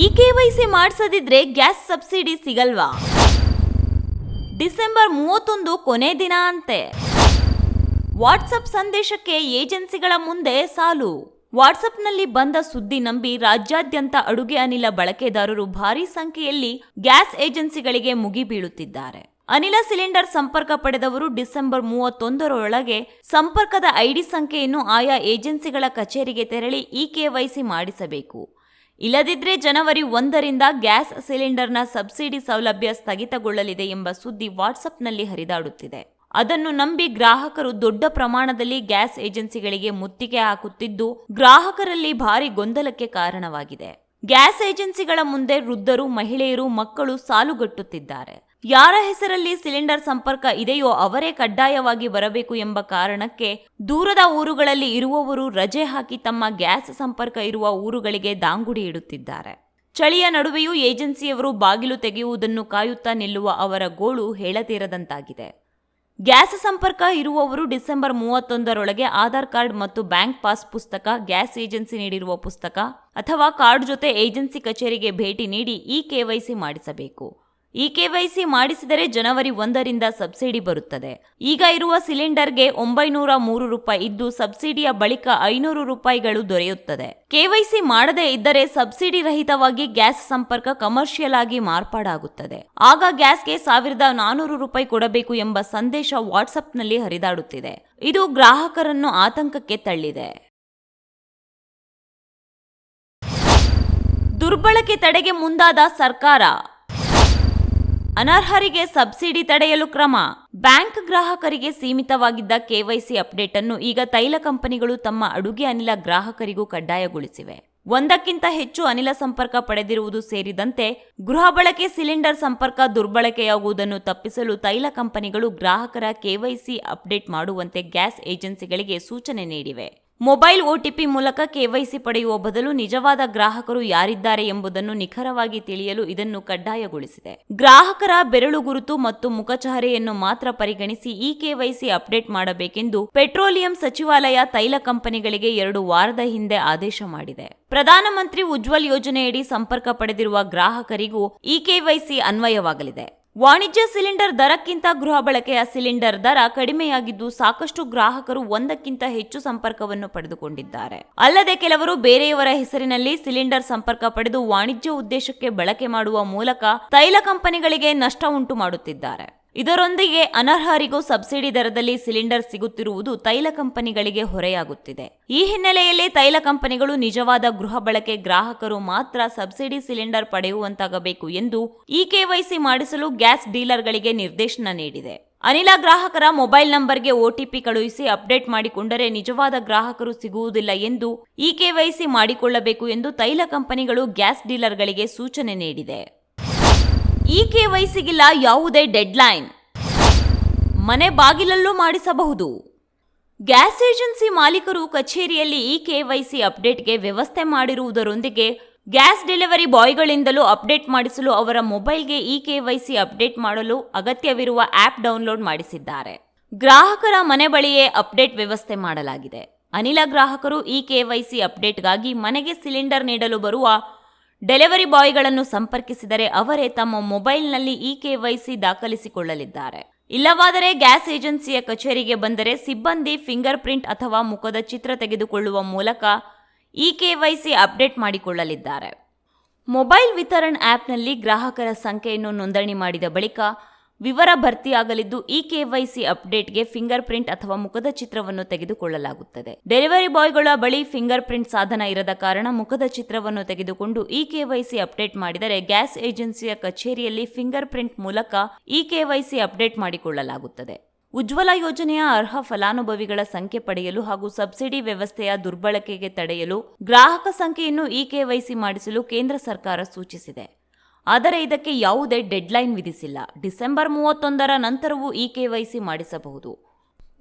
ಈ KYC ಮಾಡಿಸದಿದ್ರೆ gas subsidy ಸಿಗಲ್ವಾ? December 31 ಕೊನೆ ದಿನ ಅಂತೆ. ವಾಟ್ಸಪ್ ಸಂದೇಶಕ್ಕೆ ಏಜೆನ್ಸಿಗಳ ಮುಂದೆ ಸಾಲು. ವಾಟ್ಸಪ್ನಲ್ಲಿ ಬಂದ ಸುದ್ದಿ ನಂಬಿ ರಾಜ್ಯಾದ್ಯಂತ ಅಡುಗೆ ಅನಿಲ ಬಳಕೆದಾರರು ಭಾರೀ ಸಂಖ್ಯೆಯಲ್ಲಿ ಗ್ಯಾಸ್ ಏಜೆನ್ಸಿಗಳಿಗೆ ಮುಗಿಬೀಳುತ್ತಿದ್ದಾರೆ. ಅನಿಲ ಸಿಲಿಂಡರ್ ಸಂಪರ್ಕ ಪಡೆದವರು ಡಿಸೆಂಬರ್ 31ರೊಳಗೆ ಸಂಪರ್ಕದ ಐಡಿ ಸಂಖ್ಯೆಯನ್ನು ಆಯಾ ಏಜೆನ್ಸಿಗಳ ಕಚೇರಿಗೆ ತೆರಳಿ ಈ ಕೆವೈಸಿ ಮಾಡಿಸಬೇಕು. ಇಲ್ಲದಿದ್ದರೆ ಜನವರಿ 1ರಿಂದ ಗ್ಯಾಸ್ ಸಿಲಿಂಡರ್ನ ಸಬ್ಸಿಡಿ ಸೌಲಭ್ಯ ಸ್ಥಗಿತಗೊಳ್ಳಲಿದೆ ಎಂಬ ಸುದ್ದಿ ವಾಟ್ಸಪ್ನಲ್ಲಿ ಹರಿದಾಡುತ್ತಿದೆ. ಅದನ್ನು ನಂಬಿ ಗ್ರಾಹಕರು ದೊಡ್ಡ ಪ್ರಮಾಣದಲ್ಲಿ ಗ್ಯಾಸ್ ಏಜೆನ್ಸಿಗಳಿಗೆ ಮುತ್ತಿಗೆ ಹಾಕುತ್ತಿದ್ದು ಗ್ರಾಹಕರಲ್ಲಿ ಭಾರಿ ಗೊಂದಲಕ್ಕೆ ಕಾರಣವಾಗಿದೆ. ಗ್ಯಾಸ್ ಏಜೆನ್ಸಿಗಳ ಮುಂದೆ ವೃದ್ಧರು, ಮಹಿಳೆಯರು, ಮಕ್ಕಳು ಸಾಲುಗಟ್ಟುತ್ತಿದ್ದಾರೆ. ಯಾರ ಹೆಸರಲ್ಲಿ ಸಿಲಿಂಡರ್ ಸಂಪರ್ಕ ಇದೆಯೋ ಅವರೇ ಕಡ್ಡಾಯವಾಗಿ ಬರಬೇಕು ಎಂಬ ಕಾರಣಕ್ಕೆ ದೂರದ ಊರುಗಳಲ್ಲಿ ಇರುವವರು ರಜೆ ಹಾಕಿ ತಮ್ಮ ಗ್ಯಾಸ್ ಸಂಪರ್ಕ ಇರುವ ಊರುಗಳಿಗೆ ದಾಂಗುಡಿ ಇಡುತ್ತಿದ್ದಾರೆ. ಚಳಿಯ ನಡುವೆಯೂ ಏಜೆನ್ಸಿಯವರು ಬಾಗಿಲು ತೆಗೆಯುವುದನ್ನು ಕಾಯುತ್ತಾ ನಿಲ್ಲುವ ಅವರ ಗೋಳು ಹೇಳತೀರದಂತಾಗಿದೆ. ಗ್ಯಾಸ್ ಸಂಪರ್ಕ ಇರುವವರು ಡಿಸೆಂಬರ್ 31ರೊಳಗೆ ಆಧಾರ್ ಕಾರ್ಡ್ ಮತ್ತು ಬ್ಯಾಂಕ್ ಪಾಸ್ ಪುಸ್ತಕ, ಗ್ಯಾಸ್ ಏಜೆನ್ಸಿ ನೀಡಿರುವ ಪುಸ್ತಕ ಅಥವಾ ಕಾರ್ಡ್ ಜೊತೆ ಏಜೆನ್ಸಿ ಕಚೇರಿಗೆ ಭೇಟಿ ನೀಡಿ ಈ ಕೆವೈಸಿ ಮಾಡಿಸಬೇಕು. ಈ ಕೆವೈಸಿ ಮಾಡಿಸಿದರೆ ಜನವರಿ 1ರಿಂದ ಸಬ್ಸಿಡಿ ಬರುತ್ತದೆ. ಈಗ ಇರುವ ಸಿಲಿಂಡರ್ಗೆ 903 ರೂಪಾಯಿ ಇದ್ದು ಸಬ್ಸಿಡಿಯ ಬಳಿಕ 500 ರೂಪಾಯಿಗಳು ದೊರೆಯುತ್ತದೆ. ಕೆವೈಸಿ ಮಾಡದೇ ಇದ್ದರೆ ಸಬ್ಸಿಡಿ ರಹಿತವಾಗಿ ಗ್ಯಾಸ್ ಸಂಪರ್ಕ ಕಮರ್ಷಿಯಲ್ ಆಗಿ ಮಾರ್ಪಾಡಾಗುತ್ತದೆ. ಆಗ ಗ್ಯಾಸ್ಗೆ 1400 ರೂಪಾಯಿ ಕೊಡಬೇಕು ಎಂಬ ಸಂದೇಶ ವಾಟ್ಸಪ್ನಲ್ಲಿ ಹರಿದಾಡುತ್ತಿದೆ. ಇದು ಗ್ರಾಹಕರನ್ನು ಆತಂಕಕ್ಕೆ ತಳ್ಳಿದೆ. ದುರ್ಬಳಕೆ ತಡೆಗೆ ಮುಂದಾದ ಸರ್ಕಾರ. ಅನರ್ಹರಿಗೆ ಸಬ್ಸಿಡಿ ತಡೆಯಲು ಕ್ರಮ. ಬ್ಯಾಂಕ್ ಗ್ರಾಹಕರಿಗೆ ಸೀಮಿತವಾಗಿದ್ದ ಕೆವೈಸಿ ಅಪ್ಡೇಟ್ ಅನ್ನು ಈಗ ತೈಲ ಕಂಪನಿಗಳು ತಮ್ಮ ಅಡುಗೆ ಅನಿಲ ಗ್ರಾಹಕರಿಗೂ ಕಡ್ಡಾಯಗೊಳಿಸಿವೆ. ಒಂದಕ್ಕಿಂತ ಹೆಚ್ಚು ಅನಿಲ ಸಂಪರ್ಕ ಪಡೆದಿರುವುದು ಸೇರಿದಂತೆ ಗೃಹ ಬಳಕೆ ಸಿಲಿಂಡರ್ ಸಂಪರ್ಕ ದುರ್ಬಳಕೆಯಾಗುವುದನ್ನು ತಪ್ಪಿಸಲು ತೈಲ ಕಂಪನಿಗಳು ಗ್ರಾಹಕರ ಕೆವೈಸಿ ಅಪ್ಡೇಟ್ ಮಾಡುವಂತೆ ಗ್ಯಾಸ್ ಏಜೆನ್ಸಿಗಳಿಗೆ ಸೂಚನೆ ನೀಡಿವೆ. ಮೊಬೈಲ್ ಒಟಿಪಿ ಮೂಲಕ ಕೆವೈಸಿ ಪಡೆಯುವ ಬದಲು ನಿಜವಾದ ಗ್ರಾಹಕರು ಯಾರಿದ್ದಾರೆ ಎಂಬುದನ್ನು ನಿಖರವಾಗಿ ತಿಳಿಯಲು ಇದನ್ನು ಕಡ್ಡಾಯಗೊಳಿಸಿದೆ. ಗ್ರಾಹಕರ ಬೆರಳು ಗುರುತು ಮತ್ತು ಮುಖಚಹರೆಯನ್ನು ಮಾತ್ರ ಪರಿಗಣಿಸಿ ಈ ಕೆವೈಸಿ ಅಪ್ಡೇಟ್ ಮಾಡಬೇಕೆಂದು ಪೆಟ್ರೋಲಿಯಂ ಸಚಿವಾಲಯ ತೈಲ ಕಂಪನಿಗಳಿಗೆ 2 ವಾರದ ಹಿಂದೆ ಆದೇಶ ಮಾಡಿದೆ. ಪ್ರಧಾನಮಂತ್ರಿ ಉಜ್ವಲ್ ಯೋಜನೆಯಡಿ ಸಂಪರ್ಕ ಪಡೆದಿರುವ ಗ್ರಾಹಕರಿಗೂ ಈ ಕೆವೈಸಿ ಅನ್ವಯವಾಗಲಿದೆ. ವಾಣಿಜ್ಯ ಸಿಲಿಂಡರ್ ದರಕ್ಕಿಂತ ಗೃಹ ಬಳಕೆಯ ಸಿಲಿಂಡರ್ ದರ ಕಡಿಮೆಯಾಗಿದ್ದು ಸಾಕಷ್ಟು ಗ್ರಾಹಕರು ಒಂದಕ್ಕಿಂತ ಹೆಚ್ಚು ಸಂಪರ್ಕವನ್ನು ಪಡೆದುಕೊಂಡಿದ್ದಾರೆ. ಅಲ್ಲದೆ ಕೆಲವರು ಬೇರೆಯವರ ಹೆಸರಿನಲ್ಲಿ ಸಿಲಿಂಡರ್ ಸಂಪರ್ಕ ಪಡೆದು ವಾಣಿಜ್ಯ ಉದ್ದೇಶಕ್ಕೆ ಬಳಕೆ ಮಾಡುವ ಮೂಲಕ ತೈಲ ಕಂಪನಿಗಳಿಗೆ ನಷ್ಟ ಉಂಟು ಮಾಡುತ್ತಿದ್ದಾರೆ. ಇದರೊಂದಿಗೆ ಅನರ್ಹರಿಗೂ ಸಬ್ಸಿಡಿ ದರದಲ್ಲಿ ಸಿಲಿಂಡರ್ ಸಿಗುತ್ತಿರುವುದು ತೈಲ ಕಂಪನಿಗಳಿಗೆ ಹೊರೆಯಾಗುತ್ತಿದೆ. ಈ ಹಿನ್ನೆಲೆಯಲ್ಲಿ ತೈಲ ಕಂಪನಿಗಳು ನಿಜವಾದ ಗೃಹ ಬಳಕೆ ಗ್ರಾಹಕರು ಮಾತ್ರ ಸಬ್ಸಿಡಿ ಸಿಲಿಂಡರ್ ಪಡೆಯುವಂತಾಗಬೇಕು ಎಂದು ಈ ಕೆವೈಸಿ ಮಾಡಿಸಲು ಗ್ಯಾಸ್ ಡೀಲರ್ಗಳಿಗೆ ನಿರ್ದೇಶನ ನೀಡಿದೆ. ಅನಿಲ ಗ್ರಾಹಕರ ಮೊಬೈಲ್ ನಂಬರ್ಗೆ ಒಟಿಪಿ ಕಳುಹಿಸಿ ಅಪ್ಡೇಟ್ ಮಾಡಿಕೊಂಡರೆ ನಿಜವಾದ ಗ್ರಾಹಕರು ಸಿಗುವುದಿಲ್ಲ ಎಂದು ಈ ಕೆವೈಸಿ ಮಾಡಿಕೊಳ್ಳಬೇಕು ಎಂದು ತೈಲ ಕಂಪನಿಗಳು ಗ್ಯಾಸ್ ಡೀಲರ್ಗಳಿಗೆ ಸೂಚನೆ ನೀಡಿದೆ. ಈ ಕೆವೈಸಿಗಿಲ್ಲ ಯಾವುದೇ ಡೆಡ್ಲೈನ್. ಮನೆ ಬಾಗಿಲಲ್ಲೂ ಮಾಡಿಸಬಹುದು. ಗ್ಯಾಸ್ ಏಜೆನ್ಸಿ ಮಾಲೀಕರು ಕಚೇರಿಯಲ್ಲಿ ಈ ಕೆವೈಸಿ ಅಪ್ಡೇಟ್ಗೆ ವ್ಯವಸ್ಥೆ ಮಾಡಿರುವುದರೊಂದಿಗೆ ಗ್ಯಾಸ್ ಡೆಲಿವರಿ ಬಾಯ್ಗಳಿಂದಲೂ ಅಪ್ಡೇಟ್ ಮಾಡಿಸಲು ಅವರ ಮೊಬೈಲ್ಗೆ ಈ ಕೆವೈಸಿ ಅಪ್ಡೇಟ್ ಮಾಡಲು ಅಗತ್ಯವಿರುವ ಆಪ್ ಡೌನ್ಲೋಡ್ ಮಾಡಿಸಿದ್ದಾರೆ. ಗ್ರಾಹಕರ ಮನೆ ಬಳಿಯೇ ಅಪ್ಡೇಟ್ ವ್ಯವಸ್ಥೆ ಮಾಡಲಾಗಿದೆ. ಅನಿಲ ಗ್ರಾಹಕರು ಈ ಕೆವೈಸಿ ಅಪ್ಡೇಟ್ಗಾಗಿ ಮನೆಗೆ ಸಿಲಿಂಡರ್ ನೀಡಲು ಬರುವ ಡೆಲಿವರಿ ಬಾಯ್ಗಳನ್ನು ಸಂಪರ್ಕಿಸಿದರೆ ಅವರೇ ತಮ್ಮ ಮೊಬೈಲ್ನಲ್ಲಿ ಈ ಕೆವೈಸಿ ದಾಖಲಿಸಿಕೊಳ್ಳಲಿದ್ದಾರೆ. ಇಲ್ಲವಾದರೆ ಗ್ಯಾಸ್ ಏಜೆನ್ಸಿಯ ಕಚೇರಿಗೆ ಬಂದರೆ ಸಿಬ್ಬಂದಿ ಫಿಂಗರ್ ಪ್ರಿಂಟ್ ಅಥವಾ ಮುಖದ ಚಿತ್ರ ತೆಗೆದುಕೊಳ್ಳುವ ಮೂಲಕ ಈ ಕೆವೈಸಿ ಅಪ್ಡೇಟ್ ಮಾಡಿಕೊಳ್ಳಲಿದ್ದಾರೆ. ಮೊಬೈಲ್ ವಿತರಣ್ ಆಪ್ನಲ್ಲಿ ಗ್ರಾಹಕರ ಸಂಖ್ಯೆಯನ್ನು ನೋಂದಣಿ ಮಾಡಿದ ಬಳಿಕ ವಿವರ ಭರ್ತಿಯಾಗಲಿದ್ದು ಈ ಕೆವೈಸಿ ಅಪ್ಡೇಟ್ಗೆ ಫಿಂಗರ್ ಪ್ರಿಂಟ್ ಅಥವಾ ಮುಖದ ಚಿತ್ರವನ್ನು ತೆಗೆದುಕೊಳ್ಳಲಾಗುತ್ತದೆ. ಡೆಲಿವರಿ ಬಾಯ್ಗಳ ಬಳಿ ಫಿಂಗರ್ ಪ್ರಿಂಟ್ ಸಾಧನ ಇರದ ಕಾರಣ ಮುಖದ ಚಿತ್ರವನ್ನು ತೆಗೆದುಕೊಂಡು ಈ ಕೆವೈಸಿ ಅಪ್ಡೇಟ್ ಮಾಡಿದರೆ ಗ್ಯಾಸ್ ಏಜೆನ್ಸಿಯ ಕಚೇರಿಯಲ್ಲಿ ಫಿಂಗರ್ ಪ್ರಿಂಟ್ ಮೂಲಕ ಈ ಕೆವೈಸಿ ಅಪ್ಡೇಟ್ ಮಾಡಿಕೊಳ್ಳಲಾಗುತ್ತದೆ. ಉಜ್ವಲ ಯೋಜನೆಯ ಅರ್ಹ ಫಲಾನುಭವಿಗಳ ಸಂಖ್ಯೆ ಪಡೆಯಲು ಹಾಗೂ ಸಬ್ಸಿಡಿ ವ್ಯವಸ್ಥೆಯ ದುರ್ಬಳಕೆಗೆ ತಡೆಯಲು ಗ್ರಾಹಕ ಸಂಖ್ಯೆಯನ್ನು ಈ ಕೆವೈಸಿ ಮಾಡಿಸಲು ಕೇಂದ್ರ ಸರ್ಕಾರ ಸೂಚಿಸಿದೆ. ಆದರೆ ಇದಕ್ಕೆ ಯಾವುದೇ ಡೆಡ್ಲೈನ್ ವಿಧಿಸಿಲ್ಲ. ಡಿಸೆಂಬರ್ 31ರ ನಂತರವೂ ಈ ಕೆವೈಸಿ ಮಾಡಿಸಬಹುದು.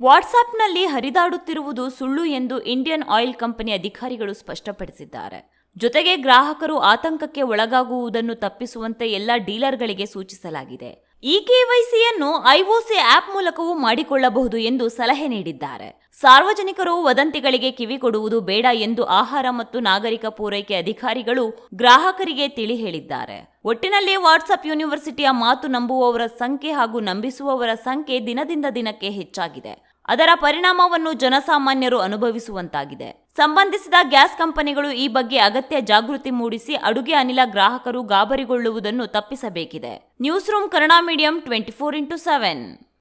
ವಾಟ್ಸಾಪ್ನಲ್ಲಿ ಹರಿದಾಡುತ್ತಿರುವುದು ಸುಳ್ಳು ಎಂದು ಇಂಡಿಯನ್ ಆಯಿಲ್ ಕಂಪನಿ ಅಧಿಕಾರಿಗಳು ಸ್ಪಷ್ಟಪಡಿಸಿದ್ದಾರೆ. ಜೊತೆಗೆ ಗ್ರಾಹಕರು ಆತಂಕಕ್ಕೆ ಒಳಗಾಗುವುದನ್ನು ತಪ್ಪಿಸುವಂತೆ ಎಲ್ಲ ಡೀಲರ್ಗಳಿಗೆ ಸೂಚಿಸಲಾಗಿದೆ. ಈ ಕೆವೈಸಿಯನ್ನು ಐಒಸಿ ಆಪ್ ಮೂಲಕವೂ ಮಾಡಿಕೊಳ್ಳಬಹುದು ಎಂದು ಸಲಹೆ ನೀಡಿದ್ದಾರೆ. ಸಾರ್ವಜನಿಕರು ವದಂತಿಗಳಿಗೆ ಕಿವಿ ಕೊಡುವುದು ಬೇಡ ಎಂದು ಆಹಾರ ಮತ್ತು ನಾಗರಿಕ ಪೂರೈಕೆ ಅಧಿಕಾರಿಗಳು ಗ್ರಾಹಕರಿಗೆ ತಿಳಿ ಹೇಳಿದ್ದಾರೆ. ಒಟ್ಟಿನಲ್ಲಿ ವಾಟ್ಸ್ಆಪ್ ಯೂನಿವರ್ಸಿಟಿಯ ಮಾತು ನಂಬುವವರ ಸಂಖ್ಯೆ ಹಾಗೂ ನಂಬಿಸುವವರ ಸಂಖ್ಯೆ ದಿನದಿಂದ ದಿನಕ್ಕೆ ಹೆಚ್ಚಾಗಿದೆ. ಅದರ ಪರಿಣಾಮವನ್ನು ಜನಸಾಮಾನ್ಯರು ಅನುಭವಿಸುವಂತಾಗಿದೆ. ಸಂಬಂಧಿಸಿದ ಗ್ಯಾಸ್ ಕಂಪನಿಗಳು ಈ ಬಗ್ಗೆ ಅಗತ್ಯ ಜಾಗೃತಿ ಮೂಡಿಸಿ ಅಡುಗೆ ಅನಿಲ ಗ್ರಾಹಕರು ಗಾಬರಿಗೊಳ್ಳುವುದನ್ನು ತಪ್ಪಿಸಬೇಕಿದೆ. Newsroom Kannada medium 24x7.